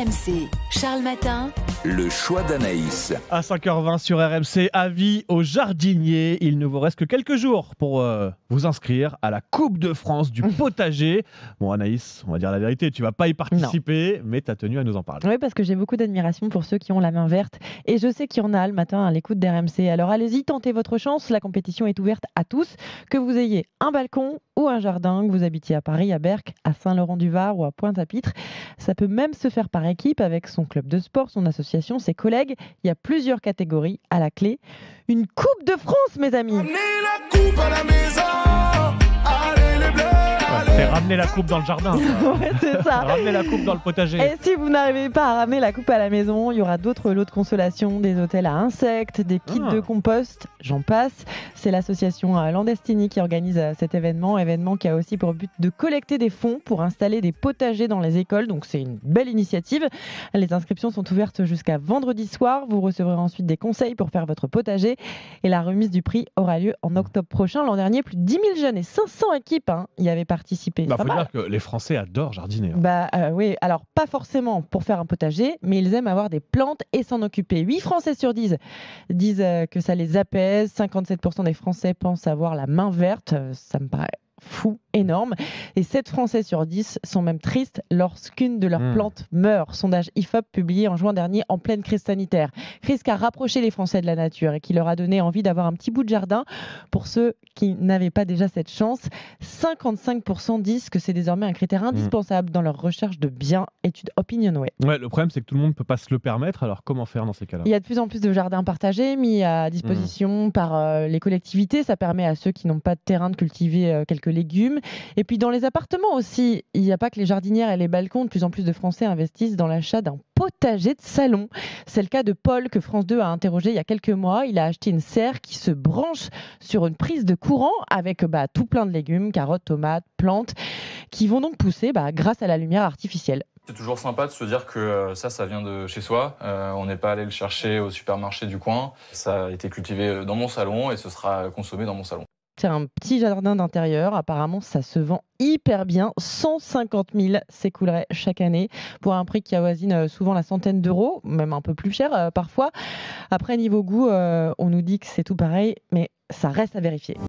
RMC, Charles Matin. Le choix d'Anaïs. À 5h20 sur RMC, avis aux jardiniers. Il ne vous reste que quelques jours pour vous inscrire à la Coupe de France du potager. Bon Anaïs, on va dire la vérité, tu vas pas y participer, mais tu as tenu à nous en parler. Oui, parce que j'ai beaucoup d'admiration pour ceux qui ont la main verte. Et je sais qu'il y en a le matin à l'écoute d'RMC. Alors allez-y, tentez votre chance. La compétition est ouverte à tous. Que vous ayez un balcon ou un jardin, que vous habitiez à Paris, à Berck, à Saint-Laurent-du-Var ou à Pointe-à-Pitre. Ça peut même se faire par équipe avec son club de sport, son association, ses collègues. Il y a plusieurs catégories à la clé. Une Coupe de France, mes amis. Ramenez la coupe à la maison. Allez les bleus. C'est ramener la coupe dans le jardin. Ouais, c'est ça. Ramener la coupe dans le potager. Et si vous n'arrivez pas à ramener la coupe à la maison, il y aura d'autres lots de consolation, des hôtels à insectes, des kits de compost, j'en passe. C'est l'association Landestini qui organise cet événement qui a aussi pour but de collecter des fonds pour installer des potagers dans les écoles. Donc c'est une belle initiative. Les inscriptions sont ouvertes jusqu'à vendredi soir. Vous recevrez ensuite des conseils pour faire votre potager. Et la remise du prix aura lieu en octobre prochain. L'an dernier, plus de 10 000 jeunes et 500 équipes y avaient participé. Il faut dire que les Français adorent jardiner. Oui, alors pas forcément pour faire un potager, mais ils aiment avoir des plantes et s'en occuper. 8 Français sur 10 disent que ça les apaise. 57% des Français pensent avoir la main verte. Ça me paraît fou, énorme. Et 7 Français sur 10 sont même tristes lorsqu'une de leurs plantes meurt. Sondage IFOP publié en juin dernier en pleine crise sanitaire. Crise qui a rapproché les Français de la nature et qui leur a donné envie d'avoir un petit bout de jardin. Pour ceux qui n'avaient pas déjà cette chance, 55% disent que c'est désormais un critère indispensable dans leur recherche de biens. Étude Opinionway. Ouais, le problème, c'est que tout le monde ne peut pas se le permettre. Alors, comment faire dans ces cas-là ? Il y a de plus en plus de jardins partagés mis à disposition par les collectivités. Ça permet à ceux qui n'ont pas de terrain de cultiver quelques légumes. Et puis dans les appartements aussi, il n'y a pas que les jardinières et les balcons. De plus en plus de Français investissent dans l'achat d'un potager de salon. C'est le cas de Paul que France 2 a interrogé il y a quelques mois. Il a acheté une serre qui se branche sur une prise de courant avec tout plein de légumes, carottes, tomates, plantes, qui vont donc pousser grâce à la lumière artificielle. C'est toujours sympa de se dire que ça vient de chez soi. On n'est pas allé le chercher au supermarché du coin. Ça a été cultivé dans mon salon et ce sera consommé dans mon salon. C'est un petit jardin d'intérieur. Apparemment, ça se vend hyper bien. 150 000 s'écouleraient chaque année pour un prix qui avoisine souvent la centaine d'euros, même un peu plus cher parfois. Après, niveau goût, on nous dit que c'est tout pareil, mais ça reste à vérifier.